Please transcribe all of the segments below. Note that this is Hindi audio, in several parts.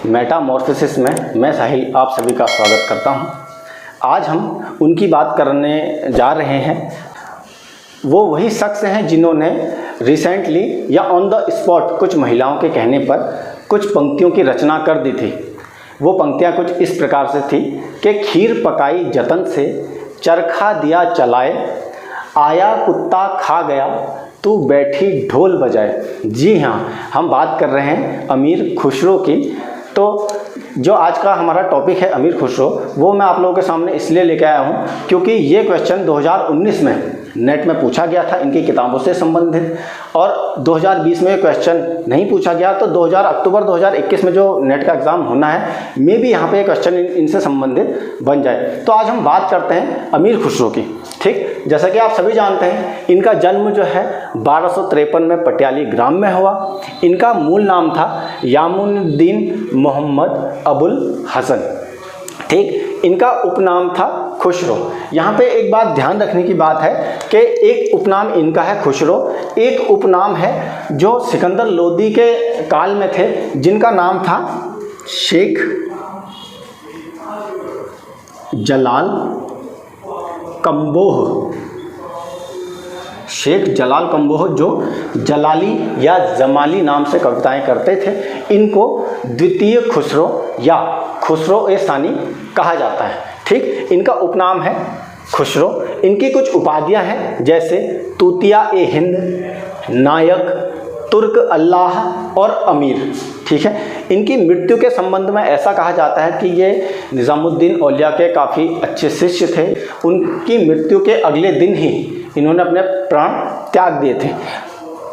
मेटामॉर्फोसिस में मैं साहिल आप सभी का स्वागत करता हूं। आज हम उनकी बात करने जा रहे हैं। वो वही शख्स हैं जिन्होंने रिसेंटली या ऑन द स्पॉट कुछ महिलाओं के कहने पर कुछ पंक्तियों की रचना कर दी थी। वो पंक्तियां कुछ इस प्रकार से थी कि खीर पकाई जतन से, चरखा दिया चलाए, आया कुत्ता खा गया, तू बैठी ढोल बजाए। जी हाँ, हम बात कर रहे हैं अमीर खुसरो की। तो जो आज का हमारा टॉपिक है अमीर खुसरो, वो मैं आप लोगों के सामने इसलिए लेके आया हूँ क्योंकि ये क्वेश्चन 2019 में नेट में पूछा गया था इनकी किताबों से संबंधित, और 2020 में ये क्वेश्चन नहीं पूछा गया। तो अक्टूबर 2021 में जो नेट का एग्ज़ाम होना है, मे भी यहाँ पे क्वेश्चन इनसे संबंधित बन जाए। तो आज हम बात करते हैं अमीर खुसरो की। ठीक, जैसा कि आप सभी जानते हैं, इनका जन्म जो है 1253 में पटियाली ग्राम में हुआ। इनका मूल नाम था यामुनुद्दीन मोहम्मद अबुल हसन। ठीक, इनका उपनाम था खुसरो। यहाँ पे एक बात ध्यान रखने की बात है कि एक उपनाम इनका है खुसरो, एक उपनाम है जो सिकंदर लोदी के काल में थे, जिनका नाम था शेख जलाल कम्बोह। शेख जलाल कम्बोह जो जलाली या जमाली नाम से कविताएं करते थे, इनको द्वितीय खुसरो या खुसरो ए सानी कहा जाता है। ठीक, इनका उपनाम है खुसरो। इनकी कुछ उपाधियां हैं, जैसे तूतिया ए हिंद, नायक, तुर्क अल्लाह और अमीर। ठीक है, इनकी मृत्यु के संबंध में ऐसा कहा जाता है कि ये निज़ामुद्दीन औलिया के काफ़ी अच्छे शिष्य थे। उनकी मृत्यु के अगले दिन ही इन्होंने अपने प्राण त्याग दिए थे।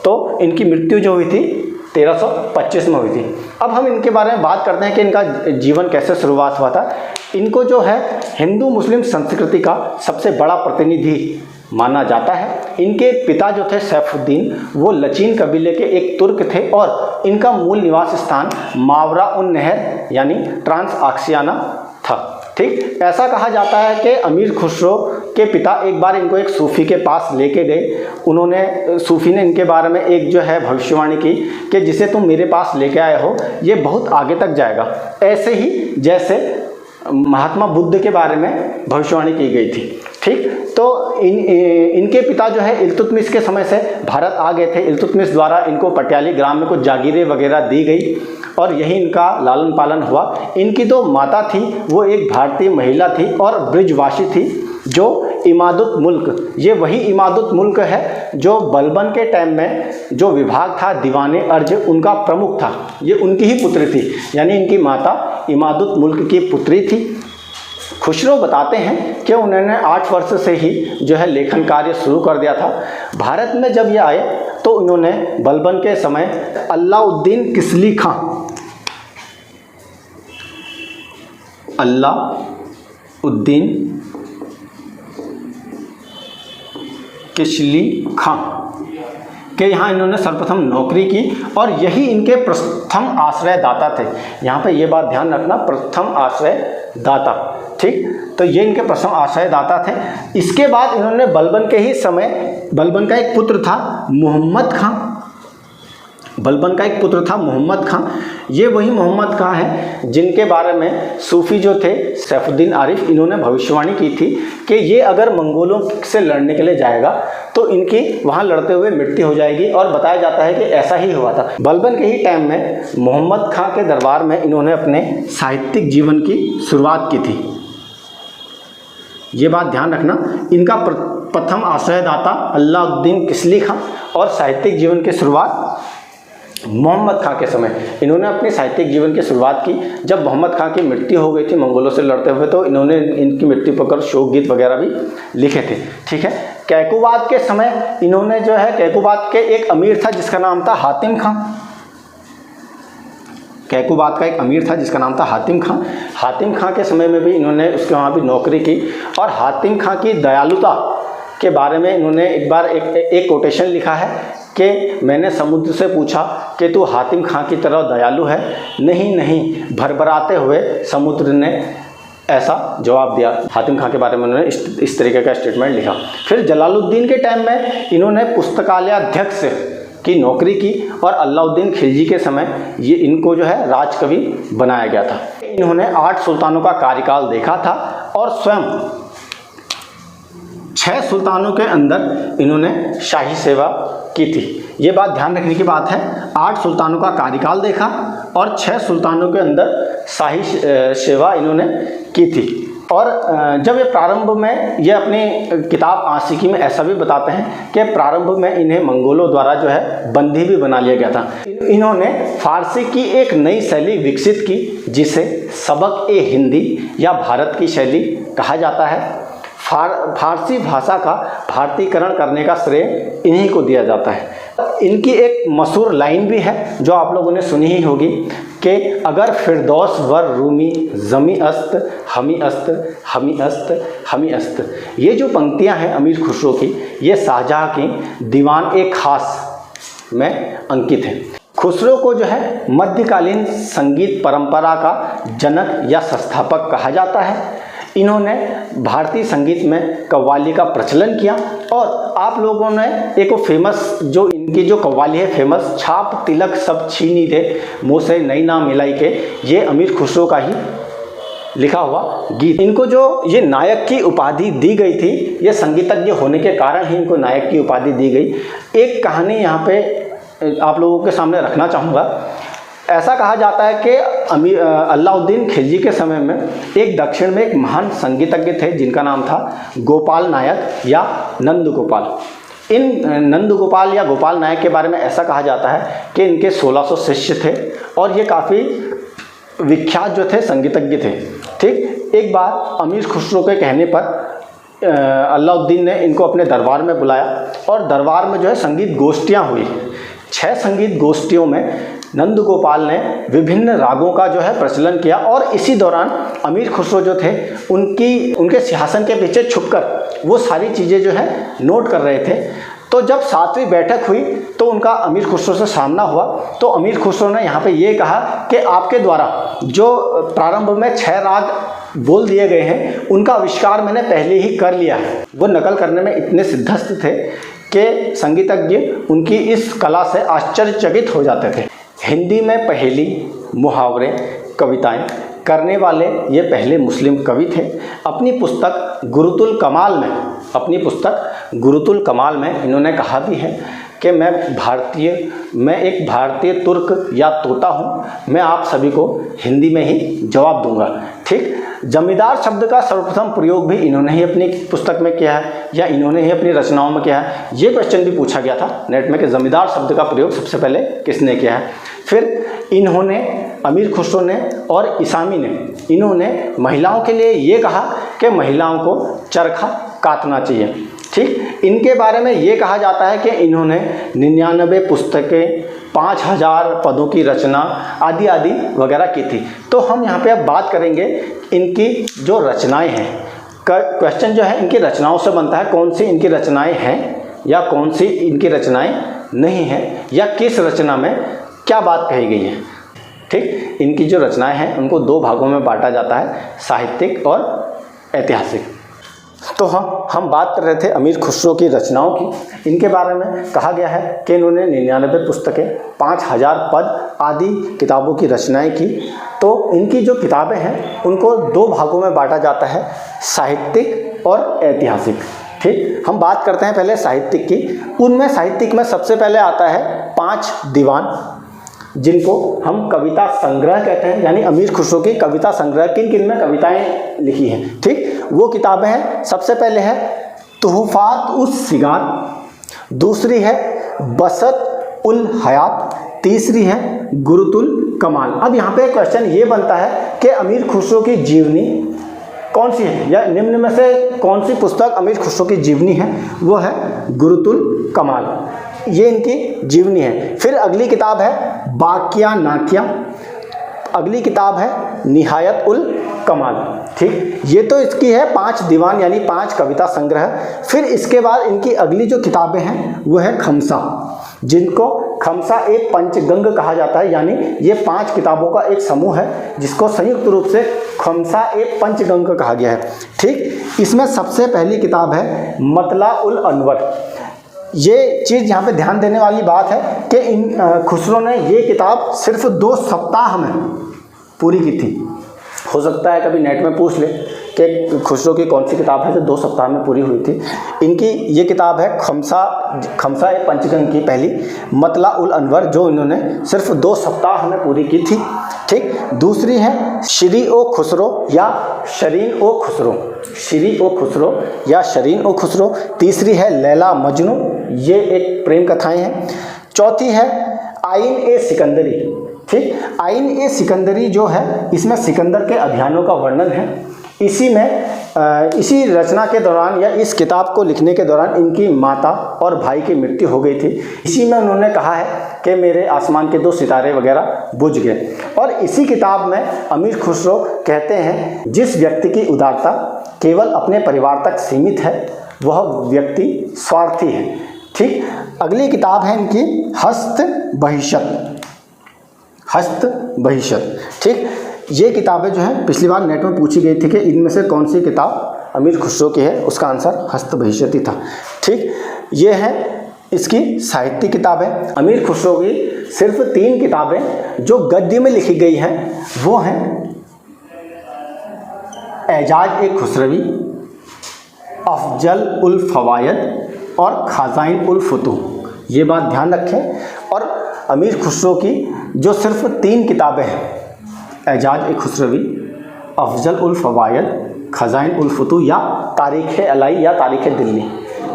तो इनकी मृत्यु जो हुई थी 1325 में हुई थी। अब हम इनके बारे में बात करते हैं कि इनका जीवन कैसे शुरुआत हुआ था। इनको जो है हिंदू मुस्लिम संस्कृति का सबसे बड़ा प्रतिनिधि माना जाता है। इनके पिता जो थे सैफुद्दीन, वो लचीन कबीले के एक तुर्क थे और इनका मूल निवास स्थान मावरा उन नहर यानी ट्रांस आक्सियाना था। ठीक, ऐसा कहा जाता है कि अमीर खुसरो के पिता एक बार इनको एक सूफ़ी के पास लेके गए। सूफ़ी ने इनके बारे में एक जो है भविष्यवाणी की कि जिसे तुम मेरे पास लेके आए हो, ये बहुत आगे तक जाएगा, ऐसे ही जैसे महात्मा बुद्ध के बारे में भविष्यवाणी की गई थी। ठीक, तो इनके पिता जो है इल्तुतमिश के समय से भारत आ गए थे। इल्तुतमिश द्वारा इनको पटियाली ग्राम में कुछ जागीरें वगैरह दी गई और यही इनका लालन पालन हुआ। इनकी जो माता थी वो एक भारतीय महिला थी और ब्रिजवासी थी, जो इमादुत मुल्क, ये वही इमादुत मुल्क है जो बलबन के टाइम में जो विभाग था दीवाने अर्ज, उनका प्रमुख था। ये उनकी ही पुत्री थी, यानी इनकी माता इमादुत मुल्क की पुत्री थी। खुसरो बताते हैं कि उन्होंने 8 वर्ष से ही जो है लेखन कार्य शुरू कर दिया था। भारत में जब ये आए तो उन्होंने बलबन के समय अलाउद्दीन किसली खां के यहाँ इन्होंने सर्वप्रथम नौकरी की और यही इनके प्रथम आश्रयदाता थे। यहाँ पे ये बात ध्यान रखना, प्रथम आश्रयदाता। ठीक, तो ये इनके प्रथम आश्रयदाता थे। इसके बाद इन्होंने बलबन के ही समय, बलबन का एक पुत्र था मोहम्मद खां। ये वही मोहम्मद खां हैं जिनके बारे में सूफी जो थे सैफुद्दीन आरिफ, इन्होंने भविष्यवाणी की थी कि ये अगर मंगोलों से लड़ने के लिए जाएगा तो इनकी वहाँ लड़ते हुए मृत्यु हो जाएगी, और बताया जाता है कि ऐसा ही हुआ था। बलबन के ही टाइम में मोहम्मद खां के दरबार में इन्होंने अपने साहित्यिक जीवन की शुरुआत की थी। ये बात ध्यान रखना, इनका प्रथम आश्रयदाता अलाउद्दीन किसली खां और साहित्यिक जीवन की शुरुआत मोहम्मद खां के समय इन्होंने अपनी साहित्यिक जीवन की शुरुआत की। जब मोहम्मद खां की मृत्यु हो गई थी मंगोलों से लड़ते हुए, तो इन्होंने इनकी मृत्यु पर शोक गीत वगैरह भी लिखे थे। ठीक है, कैकुबाद के समय इन्होंने जो है, कैकुबाद के एक अमीर था जिसका नाम था हातिम खां। कैकुबाद का एक अमीर था जिसका नाम था हातिम खां। हातिम खां के समय में भी इन्होंने उसके वहाँ भी नौकरी की, और हातिम खां की दयालुता के बारे में इन्होंने एक बार एक कोटेशन लिखा है कि मैंने समुद्र से पूछा कि तू हातिम खां की तरह दयालु है? नहीं, भरभराते हुए समुद्र ने ऐसा जवाब दिया। हातिम खां के बारे में उन्होंने इस तरीके का स्टेटमेंट लिखा। फिर जलालुद्दीन के टाइम में इन्होंने पुस्तकालयाध्यक्ष की नौकरी की और अलाउद्दीन खिलजी के समय ये इनको जो है राजकवि बनाया गया था। इन्होंने 8 सुल्तानों का कार्यकाल देखा था और स्वयं 6 सुल्तानों के अंदर इन्होंने शाही सेवा की थी। ये बात ध्यान रखने की बात है, 8 सुल्तानों का कार्यकाल देखा और 6 सुल्तानों के अंदर शाही सेवा इन्होंने की थी। और जब ये प्रारंभ में ये अपनी किताब आशिकी में ऐसा भी बताते हैं कि प्रारंभ में इन्हें मंगोलों द्वारा जो है बंदी भी बना लिया गया था। इन्होंने फारसी की एक नई शैली विकसित की जिसे सबक-ए-हिंदी या भारत की शैली कहा जाता है। फारसी भाषा का भारतीकरण करने का श्रेय इन्हीं को दिया जाता है। इनकी एक मशहूर लाइन भी है जो आप लोगों ने सुनी ही होगी कि अगर फिरदौस वर रूमी ज़मी अस्त हमी अस्त हमी अस्त हमी अस्त। ये जो पंक्तियां हैं अमीर खुसरो की, ये शाहजहाँ की दीवान-ए-खास में अंकित हैं। खुसरो को जो है मध्यकालीन संगीत परंपरा का जनक या संस्थापक कहा जाता है। इन्होंने भारतीय संगीत में कव्वाली का प्रचलन किया और आप लोगों ने एक फेमस जो इनकी जो कव्वाली है फेमस, छाप तिलक सब छीनी दे मोसे नई ना मिलाई के, ये अमीर खुसरो का ही लिखा हुआ गीत। इनको जो ये नायक की उपाधि दी गई थी, ये संगीतज्ञ होने के कारण ही इनको नायक की उपाधि दी गई। एक कहानी यहाँ पे आप लोगों के सामने रखना चाहूँगा। ऐसा कहा जाता है कि अलाउद्दीन खिलजी के समय में एक दक्षिण में एक महान संगीतज्ञ थे जिनका नाम था गोपाल नायक या नंद गोपाल। इन नंद गोपाल या गोपाल नायक के बारे में ऐसा कहा जाता है कि इनके 1600 शिष्य थे और ये काफ़ी विख्यात जो थे संगीतज्ञ थे। ठीक, एक बार अमीर खुसरो के कहने पर अलाउद्दीन ने इनको अपने दरबार में बुलाया और दरबार में जो है संगीत गोष्ठियाँ हुई। 6 संगीत गोष्ठियों में नंद गोपाल ने विभिन्न रागों का जो है प्रचलन किया और इसी दौरान अमीर खुसरो जो थे उनके सिंहासन के पीछे छुपकर वो सारी चीज़ें जो है नोट कर रहे थे। तो जब 7वीं बैठक हुई तो उनका अमीर खुसरो से सामना हुआ। तो अमीर खुसरो ने यहाँ पे ये कहा कि आपके द्वारा जो प्रारंभ में 6 राग बोल दिए गए हैं उनका आविष्कार मैंने पहले ही कर लिया है। वो नकल करने में इतने सिद्धस्त थे कि संगीतज्ञ उनकी इस कला से आश्चर्यचकित हो जाते थे। हिंदी में पहेली, मुहावरे, कविताएं करने वाले ये पहले मुस्लिम कवि थे। अपनी पुस्तक गुरुतुल कमाल में इन्होंने कहा भी है कि मैं एक भारतीय तुर्क या तोता हूँ, मैं आप सभी को हिंदी में ही जवाब दूंगा। ठीक, जमींदार शब्द का सर्वप्रथम प्रयोग भी इन्होंने ही अपनी पुस्तक में किया है या इन्होंने ही अपनी रचनाओं में किया है। ये क्वेश्चन भी पूछा गया था नेट में कि जमींदार शब्द का प्रयोग सबसे पहले किसने किया है। फिर इन्होंने अमीर खुसरो ने और इसामी ने इन्होंने महिलाओं के लिए ये कहा कि महिलाओं को चरखा काटना चाहिए। ठीक, इनके बारे में ये कहा जाता है कि इन्होंने 99 पुस्तकें, 5000 पदों की रचना आदि आदि वगैरह की थी। तो हम यहाँ पे अब बात करेंगे इनकी जो रचनाएं हैं। क्वेश्चन जो है इनकी रचनाओं से बनता है, कौन सी इनकी रचनाएं हैं या कौन सी इनकी रचनाएं नहीं हैं या किस रचना में क्या बात कही गई है। ठीक, इनकी जो रचनाएं हैं उनको 2 भागों में बांटा जाता है, साहित्यिक और ऐतिहासिक। तो हम बात कर रहे थे अमीर खुसरो की रचनाओं की। इनके बारे में कहा गया है कि इन्होंने 99 पुस्तकें, 5000 पद आदि किताबों की रचनाएं की। तो इनकी जो किताबें हैं उनको 2 भागों में बांटा जाता है, साहित्यिक और ऐतिहासिक। ठीक, हम बात करते हैं पहले साहित्यिक की। उनमें साहित्यिक में सबसे पहले आता है 5 दीवान, जिनको हम कविता संग्रह कहते हैं, यानी अमीर खुसरो की कविता संग्रह किन किन में कविताएं लिखी हैं। ठीक, वो किताबें हैं, सबसे पहले है तुहफात उस सिगार, दूसरी है बसत उल हयात, तीसरी है गुरुतुल कमाल। अब यहाँ पे क्वेश्चन ये बनता है कि अमीर खुसरो की जीवनी कौन सी है या निम्न में से कौन सी पुस्तक अमीर खुसरो की जीवनी है। वो है गुरुतुल कमाल, ये इनकी जीवनी है। फिर अगली किताब है बाकिया नाकिया, अगली किताब है निहायत उल कमाल। ठीक, ये तो इसकी है 5 दीवान यानी 5 कविता संग्रह। फिर इसके बाद इनकी अगली जो किताबें हैं वो है खमसा, जिनको खमसा एक पंचगंग कहा जाता है, यानी ये 5 किताबों का एक समूह है जिसको संयुक्त रूप से खमसा एक पंचगंग कहा गया है। ठीक, इसमें सबसे पहली किताब है मतला उल अनवर। ये चीज़ यहाँ पे ध्यान देने वाली बात है कि इन खुसरो ने ये किताब सिर्फ 2 सप्ताह में पूरी की थी। हो सकता है कभी नेट में पूछ ले कि खुसरो की कौन सी किताब है जो 2 सप्ताह में पूरी हुई थी। इनकी ये किताब है खमसा ए पंचगंग की पहली मतला उल अनवर, जो इन्होंने सिर्फ 2 सप्ताह में पूरी की थी। ठीक, दूसरी है श्री ओ खुसरो या शरीन ओ खुसरो, श्री ओ खुसरो या शरीन ओ खुसरो। तीसरी है लैला मजनू, ये एक प्रेम कथाएं हैं। चौथी है आइन ए सिकंदरी। ठीक, आइन ए सिकंदरी जो है इसमें सिकंदर के अभियानों का वर्णन है। इसी रचना के दौरान या इस किताब को लिखने के दौरान इनकी माता और भाई की मृत्यु हो गई थी। इसी में उन्होंने कहा है कि मेरे आसमान के 2 सितारे वगैरह बुझ गए। और इसी किताब में अमीर खुसरो कहते हैं जिस व्यक्ति की उदारता केवल अपने परिवार तक सीमित है वह व्यक्ति स्वार्थी है। ठीक, अगली किताब है इनकी हस्त बहिशत। ठीक, ये किताबें जो हैं पिछली बार नेट में पूछी गई थी कि इनमें से कौन सी किताब अमीर खुसरो की है, उसका आंसर हस्त बहिशत ही था। ठीक, ये है इसकी साहित्य किताबें। अमीर खुसरो की सिर्फ 3 किताबें जो गद्य में लिखी गई हैं वो हैं एजाज ए खुसरवी, अफजल उल फवायद और खजाइन उल फुतूह। ये बात ध्यान रखें। और अमीर खुसरो की जो सिर्फ 3 किताबें हैं, एजाज ए खुसरवी, अफजल उल फवायद, खजाइन उल फुतूह या तारीख़ अलाई या तारीख़ दिल्ली,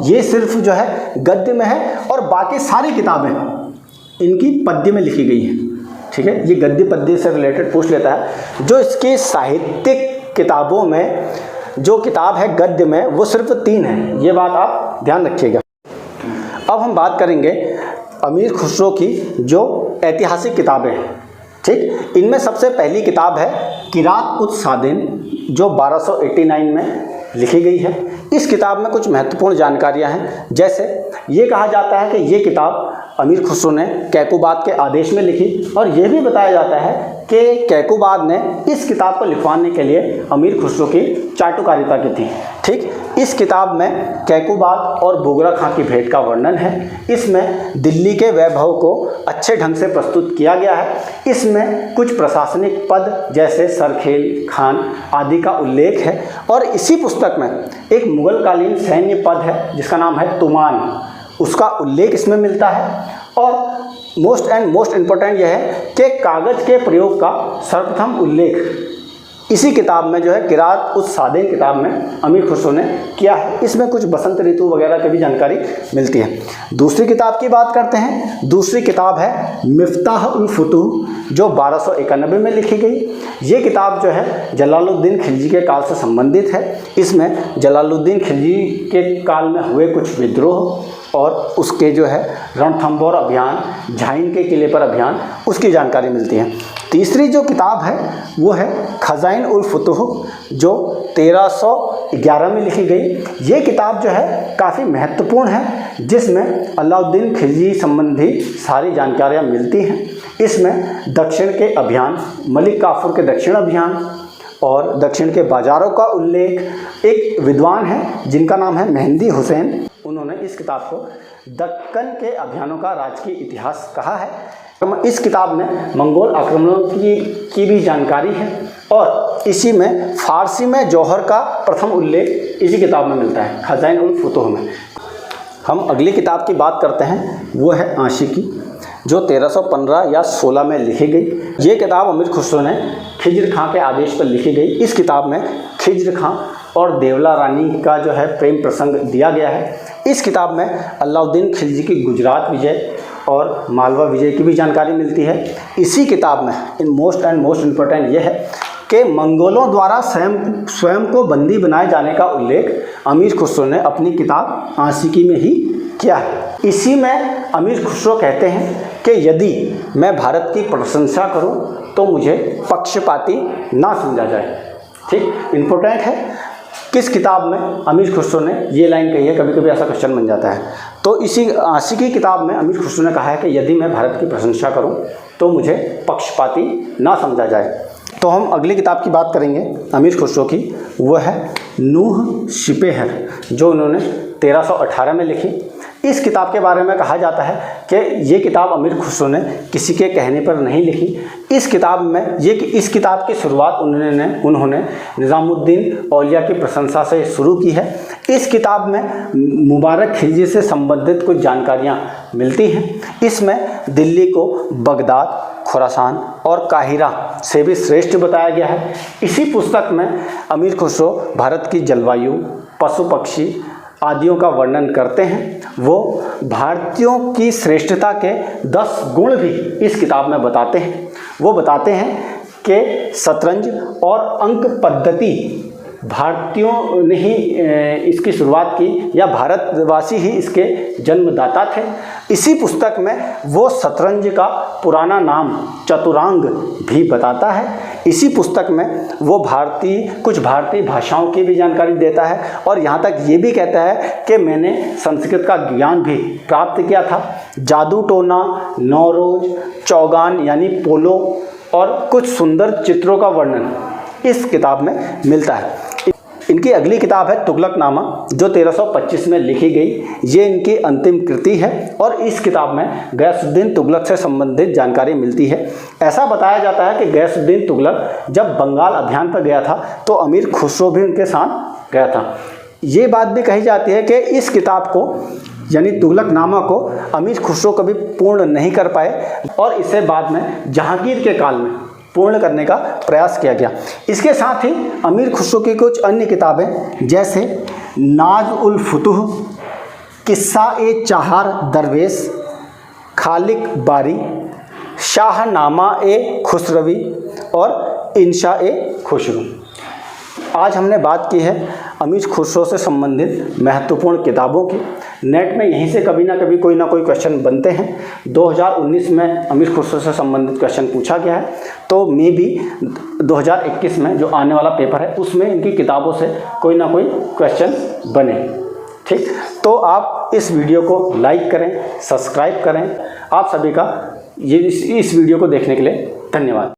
ये सिर्फ जो है गद्य में है और बाकी सारी किताबें इनकी पद्य में लिखी गई हैं। ठीक है, ये गद्य पद्य से रिलेटेड पूछ लेता है। जो इसकी साहित्यिक किताबों में जो किताब है गद्य में वो सिर्फ 3 है, ये बात आप ध्यान रखिएगा। अब हम बात करेंगे अमीर खुसरो की जो ऐतिहासिक किताबें हैं। ठीक, इनमें सबसे पहली किताब है किरात उस सादिन जो 1289 में लिखी गई है। इस किताब में कुछ महत्वपूर्ण जानकारियां हैं, जैसे ये कहा जाता है कि ये किताब अमीर खुसरो ने कैकुबाद के आदेश में लिखी और ये भी बताया जाता है कि कैकुबाद ने इस किताब को लिखवाने के लिए अमीर खुसरो की चाटुकारिता की थी। ठीक, इस किताब में कैकुबाद और बोगरा खां की भेंट का वर्णन है। इसमें दिल्ली के वैभव को अच्छे ढंग से प्रस्तुत किया गया है। इसमें कुछ प्रशासनिक पद जैसे सरखेल खान आदि का उल्लेख है। और इसी पुस्तक में एक मुगलकालीन सैन्य पद है जिसका नाम है तुमान, उसका उल्लेख इसमें मिलता है। और मोस्ट इम्पोर्टेंट यह है कि कागज़ के प्रयोग का सर्वप्रथम उल्लेख इसी किताब में जो है किरात उस सादिन किताब में अमीर खुसरो ने किया है। इसमें कुछ बसंत ऋतु वगैरह की भी जानकारी मिलती है। दूसरी किताब की बात करते हैं। दूसरी किताब है मिफ्ताह उल फुतूह जो 1291 में लिखी गई। ये किताब जो है जलालुद्दीन खिलजी के काल से संबंधित है। इसमें जलालुद्दीन खिलजी के काल में हुए कुछ विद्रोह और उसके जो है रणथंबोर अभियान, झाइन के किले पर अभियान, उसकी जानकारी मिलती है। तीसरी जो किताब है वो है खजाइन उल फुतूह जो 1311 में लिखी गई। ये किताब जो है काफ़ी महत्वपूर्ण है, जिसमें अलाउद्दीन खिलजी संबंधी सारी जानकारियाँ मिलती हैं। इसमें दक्षिण के अभियान, मलिक काफूर के दक्षिण अभियान और दक्षिण के बाज़ारों का उल्लेख। एक विद्वान है जिनका नाम है मेहंदी हुसैन, उन्होंने इस किताब को दक्कन के अभियानों का राजकीय इतिहास कहा है। इस किताब में मंगोल आक्रमणों की भी जानकारी है और इसी में फारसी में जौहर का प्रथम उल्लेख इसी किताब में मिलता है, खजाइन उल फुतूह में। हम अगली किताब की बात करते हैं, वो है आशिकी जो 1315 या 16 में लिखी गई। ये किताब अमीर खुसरो ने खिज्र खां के आदेश पर लिखी गई। इस किताब में खिज्र खां और देवला रानी का जो है प्रेम प्रसंग दिया गया है। इस किताब में अलाउद्दीन खिलजी की गुजरात विजय और मालवा विजय की भी जानकारी मिलती है। इसी किताब में मोस्ट इम्पोर्टेंट ये है कि मंगोलों द्वारा स्वयं को बंदी बनाए जाने का उल्लेख अमीर खुसरो ने अपनी किताब आशिकी में ही किया है। इसी में अमीर खुसरो कहते हैं कि यदि मैं भारत की प्रशंसा करूं तो मुझे पक्षपाती ना समझा जाए। ठीक, इम्पोर्टेंट है। किस किताब में अमीर खुसरो ने ये लाइन कही है, कभी कभी ऐसा क्वेश्चन बन जाता है। तो इसी आशिकी किताब में अमीर खुसरो ने कहा है कि यदि मैं भारत की प्रशंसा करूं तो मुझे पक्षपाती ना समझा जाए। तो हम अगली किताब की बात करेंगे अमीर खुसरो की, वो है नूह शिपेहर जो उन्होंने 1318 में लिखी। इस किताब के बारे में कहा जाता है कि ये किताब अमीर खुसरो ने किसी के कहने पर नहीं लिखी। इस किताब में इस किताब की शुरुआत उन्होंने निज़ामुद्दीन औलिया की प्रशंसा से शुरू की है। इस किताब में मुबारक खिलजी से संबंधित कुछ जानकारियाँ मिलती हैं। इसमें दिल्ली को बगदाद, खुरासान और काहिरा से भी श्रेष्ठ बताया गया है। इसी पुस्तक में अमीर खुसरो भारत की जलवायु, पशु पक्षी आदियों का वर्णन करते हैं। वो भारतीयों की श्रेष्ठता के 10 गुण भी इस किताब में बताते हैं। वो बताते हैं कि शतरंज और अंक पद्धति भारतीयों ने ही इसकी शुरुआत की या भारतवासी ही इसके जन्मदाता थे। इसी पुस्तक में वो शतरंज का पुराना नाम चतुरांग भी बताता है। इसी पुस्तक में वो कुछ भारतीय भाषाओं की भी जानकारी देता है और यहाँ तक ये भी कहता है कि मैंने संस्कृत का ज्ञान भी प्राप्त किया था। जादू टोना, नौरोज, चौगान यानी पोलो और कुछ सुंदर चित्रों का वर्णन इस किताब में मिलता है। इनकी अगली किताब है तुगलकनामा, जो 1325 में लिखी गई। ये इनकी अंतिम कृति है और इस किताब में गयासुद्दीन तुगलक से संबंधित जानकारी मिलती है। ऐसा बताया जाता है कि गयासुद्दीन तुगलक जब बंगाल अभियान पर गया था तो अमीर खुसरो भी उनके साथ गया था। ये बात भी कही जाती है कि इस किताब को यानी तुगलकनामा को अमीर खुसरो कभी पूर्ण नहीं कर पाए और इसे बाद में जहांगीर के काल में पूर्ण करने का प्रयास किया गया। इसके साथ ही अमीर खुसरो की कुछ अन्य किताबें जैसे नाज उल फुतूह, किस्सा ए चाहार दरवेश, खालिक बारी, शाहनामा ए खुसरवी और इंशा ए खुसरो। आज हमने बात की है अमीर खुसरो से संबंधित महत्वपूर्ण किताबों की। नेट में यहीं से कभी ना कभी कोई ना कोई क्वेश्चन बनते हैं। 2019 में अमीर खुसरो से संबंधित क्वेश्चन पूछा गया है, तो मे बी 2021 में जो आने वाला पेपर है उसमें इनकी किताबों से कोई ना कोई क्वेश्चन बने। ठीक, तो आप इस वीडियो को लाइक करें, सब्सक्राइब करें। आप सभी का इस वीडियो को देखने के लिए धन्यवाद।